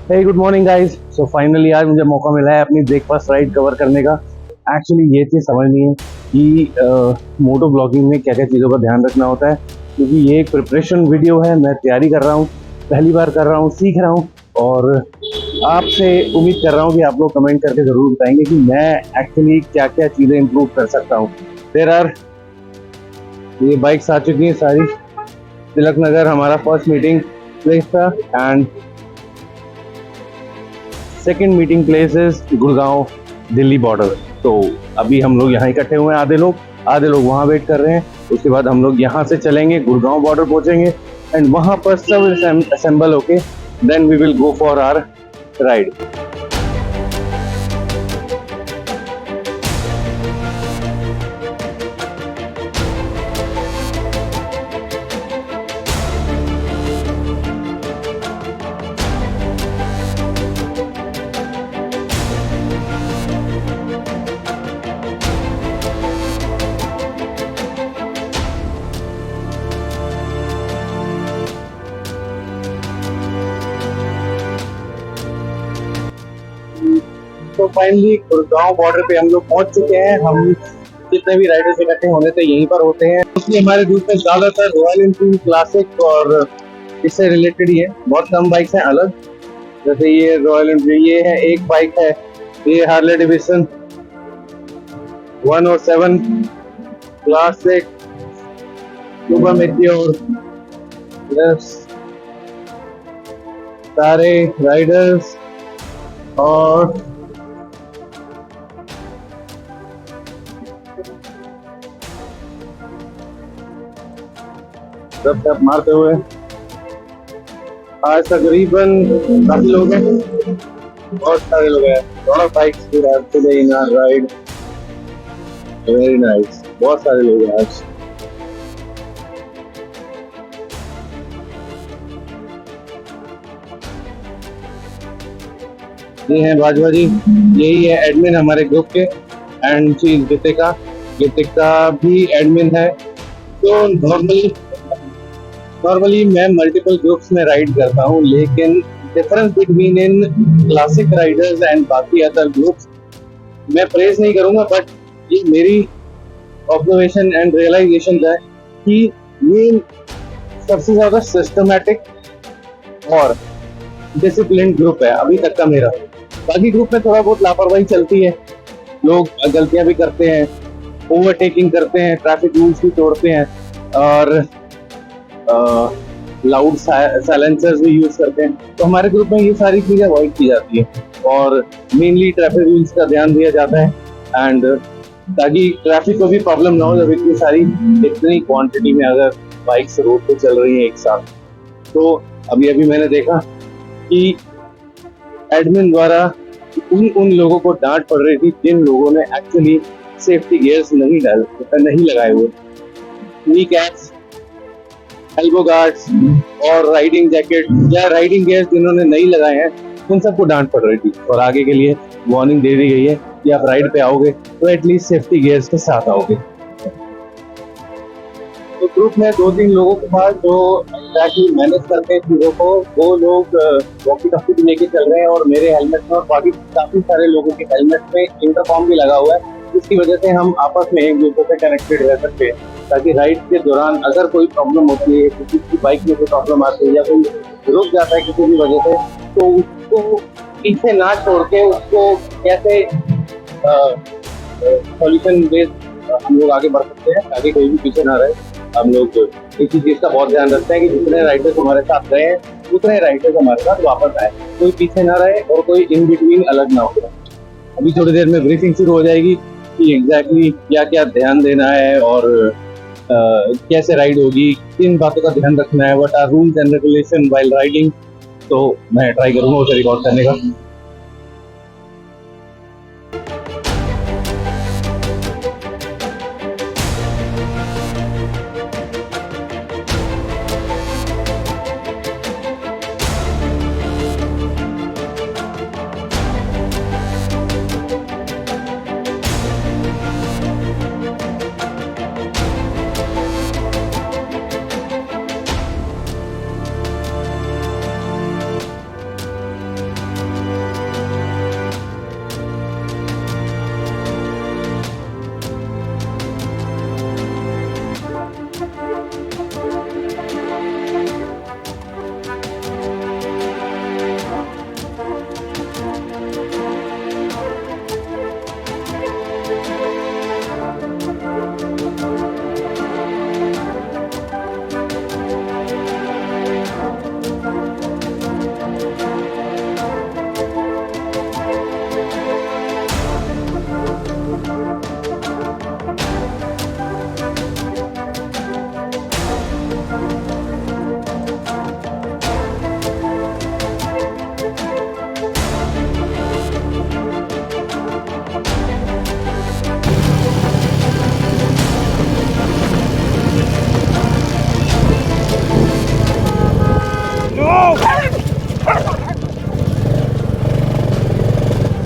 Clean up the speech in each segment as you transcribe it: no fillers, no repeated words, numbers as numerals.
हे good morning guys. So finally आज मुझे मौका मिला है अपनी ब्रेकफास्ट राइड कवर करने का। एक्चुअली ये चीज़ समझनी है कि मोटो ब्लॉगिंग में क्या क्या चीज़ों का ध्यान रखना होता है, क्योंकि ये एक प्रिपरेशन वीडियो है। मैं तैयारी कर रहा हूँ, पहली बार कर रहा हूँ, सीख रहा हूँ। और आपसे उम्मीद कर रहा हूँ कि आप लोग कमेंट करके ज़रूर बताएंगे कि मैं एक्चुअली क्या क्या चीज़ें इम्प्रूव कर सकता हूँ। ये बाइक्स आ चुकी हैं सारी। तिलक नगर हमारा फर्स्ट मीटिंग प्लेस था and second meeting place is Gurgaon Delhi border. तो अभी हम लोग यहाँ इकट्ठे हुए हैं, आधे लोग वहाँ वेट कर रहे हैं। उसके बाद हम लोग यहाँ से चलेंगे, गुड़गांव बॉर्डर पहुँचेंगे एंड वहाँ पर सब असेंबल होके then we will go for our ride. तो फाइनली गुड़गांव बॉर्डर पे हम लोग पहुंच चुके हैं। हम जितने भी राइडर्स इकट्ठे होने थे यहीं पर होते हैं। इसलिए हमारे ग्रुप में ज्यादातर रॉयल एनफील्ड क्लासिक और इससे रिलेटेड ही है। बहुत कम बाइक्स हैं अलग, जैसे ये रॉयल एनफील्ड, ये है एक बाइक है, ये Harley Davidson 107 classic super meteor. सारे राइडर्स और सब मारते हुए आज तकरीबन काफी लोग हैं, बहुत सारे लोग हैं। थोड़ा bikes today in our ride, very nice. बहुत सारे लोग हैं आज। ये हैं बाजवा जी, यही है एडमिन हमारे ग्रुप के एंड शी इज गीतिका भी एडमिन है। तो नॉर्मली मैं मल्टीपल ग्रुप्स में राइड करता हूँ, लेकिन difference between in classic Riders and बाकी अदर ग्रुप्स मैं प्रेज नहीं करूंगा, बट ये मेरी ऑब्जर्वेशन एंड रियलाइजेशन है कि ये सबसे ज्यादा सिस्टमैटिक और डिसिप्लिन ग्रुप है अभी तक का मेरा। बाकी ग्रुप में थोड़ा बहुत लापरवाही चलती है, लोग गलतियां भी करते हैं, ओवरटेकिंग करते हैं, ट्रैफिक रूल्स भी तोड़ते हैं और लाउड साइलेंसर्स भी यूज करते हैं। तो हमारे ग्रुप में ये सारी चीजें अवॉइड की जाती है और मेनली ट्रैफिक रूल्स का ध्यान दिया जाता है एंड ताकि ट्रैफिक को भी प्रॉब्लम ना हो जब इतनी क्वांटिटी में अगर बाइक्स रोड पे चल रही है एक साथ। तो अभी मैंने देखा कि एडमिन द्वारा उन लोगों को डांट पड़ रही थी जिन लोगों ने एक्चुअली सेफ्टी गियर्स नहीं लगाए हुए, नी कैप्स, एल्बो गार्ड्स और राइडिंग जैकेट या राइडिंग गियर्स जिन्होंने नहीं लगाए हैं उन सबको डांट पड़ रही थी। और आगे के लिए वार्निंग दे दी गई है कि आप राइड पे आओगे तो एटलीस्ट सेफ्टी गियर्स के साथ आओगे। तो ग्रुप में 2-3 लोगों के पास जो एक्चुअली मैनेज करते हैं चीजों को, वो लोग वॉकी टॉकी भी लेके चल रहे हैं और मेरे हेलमेट में और बाकी काफी सारे लोगों के हेलमेट में इंटरकॉम भी लगा हुआ है, जिसकी वजह से हम आपस में एक दूसरे से कनेक्टेड रह सकते हैं, ताकि राइड के दौरान अगर कोई प्रॉब्लम होती है, किसी की बाइक में कोई प्रॉब्लम आती है या कोई रुक जाता है किसी भी वजह से, तो उसको पीछे ना छोड़ के उसको कैसे सॉल्यूशन बेस्ड हम लोग आगे बढ़ सकते हैं ताकि कोई भी पीछे ना रहे। हम लोग इसी चीज का बहुत ध्यान रखते हैं कि जितने राइडर्स हमारे साथ गए हैं उतने राइडर्स हमारे साथ वापस आए, कोई पीछे ना रहे और कोई इन बिटवीन अलग ना हो। अभी थोड़ी देर में ब्रीफिंग शुरू हो जाएगी कि एग्जैक्टली क्या क्या ध्यान देना है और कैसे राइड होगी, किन बातों का ध्यान रखना है, what are rules and regulation while riding. तो मैं ट्राई करूंगा उसे रिकॉर्ड करने का।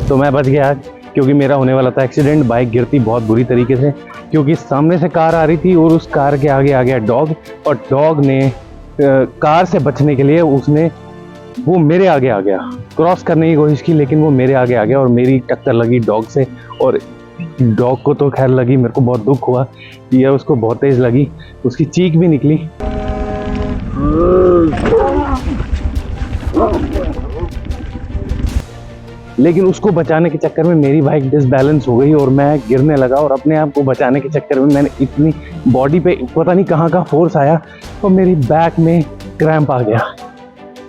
तो मैं बच गया क्योंकि मेरा होने वाला था एक्सीडेंट। बाइक गिरती बहुत बुरी तरीके से क्योंकि सामने से कार आ रही थी और उस कार के आगे आ गया डॉग, और डॉग ने कार से बचने के लिए वो मेरे आगे आ गया। क्रॉस करने की कोशिश की लेकिन वो मेरे आगे आ गया और मेरी टक्कर लगी डॉग से। और डॉग को तो खैर लगी, मेरे को बहुत दुख हुआ, ये उसको बहुत तेज लगी, उसकी चीख भी निकली। लेकिन उसको बचाने के चक्कर में मेरी बाइक डिसबैलेंस हो गई और मैं गिरने लगा, और अपने आप को बचाने के चक्कर में मैंने इतनी बॉडी पे पता नहीं कहाँ का फोर्स आया और मेरी बैक में क्रैम्प आ गया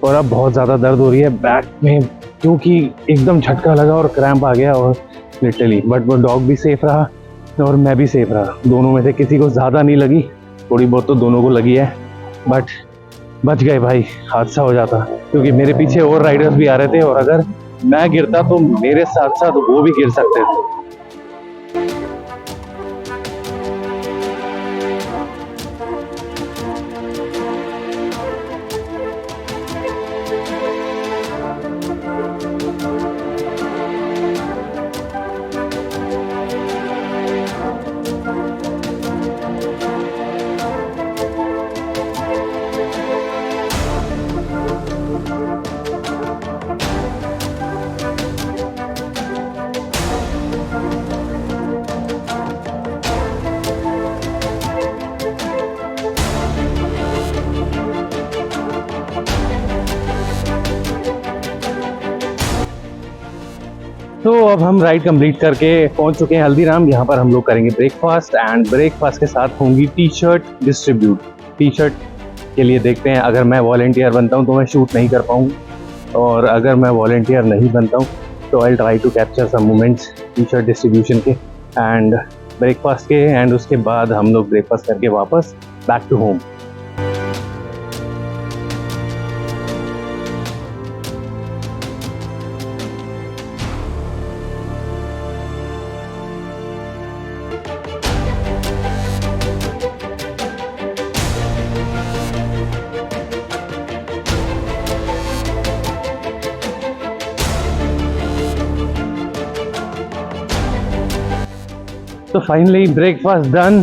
और अब बहुत ज़्यादा दर्द हो रही है बैक में क्योंकि एकदम झटका लगा और क्रैम्प आ गया और लिटरली। बट वो डॉग भी सेफ रहा और मैं भी सेफ रहा, दोनों में से किसी को ज़्यादा नहीं लगी, थोड़ी बहुत तो दोनों को लगी है, बट बच गए भाई। हादसा हो जाता क्योंकि मेरे पीछे और राइडर्स भी आ रहे थे और अगर मैं गिरता तो मेरे साथ साथ वो भी गिर सकते थे। तो अब हम राइड कंप्लीट करके पहुंच चुके हैं हल्दीराम। यहाँ पर हम लोग करेंगे ब्रेकफास्ट एंड ब्रेकफास्ट के साथ होंगी T shirt distribute. T shirt के लिए देखते हैं, अगर मैं वॉलंटियर बनता हूँ तो मैं शूट नहीं कर पाऊँगा, और अगर मैं वॉलंटियर नहीं बनता हूँ तो I try to capture some moments T shirt distribution के एंड ब्रेकफास्ट के, एंड उसके बाद हम लोग ब्रेकफास्ट करके वापस बैक टू होम। तो फाइनली ब्रेकफास्ट डन,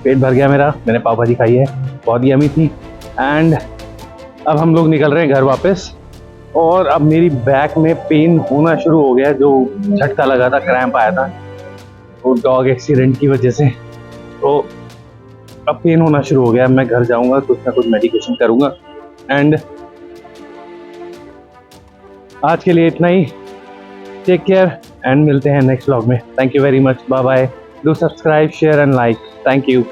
पेट भर गया मेरा, मैंने पाव भाजी खाई है, बहुत यमी थी। एंड अब हम लोग निकल रहे हैं घर वापस, और अब मेरी बैक में पेन होना शुरू हो गया, जो झटका लगा था, क्रैम्प आया था वो डॉग एक्सीडेंट की वजह से, तो अब पेन होना शुरू हो गया। मैं घर जाऊंगा, कुछ ना कुछ मेडिकेशन करूंगा। एंड आज के लिए इतना ही, टेक केयर एंड मिलते हैं नेक्स्ट व्लॉग में। Thank you very much, bye bye, do subscribe, share and like, thank you.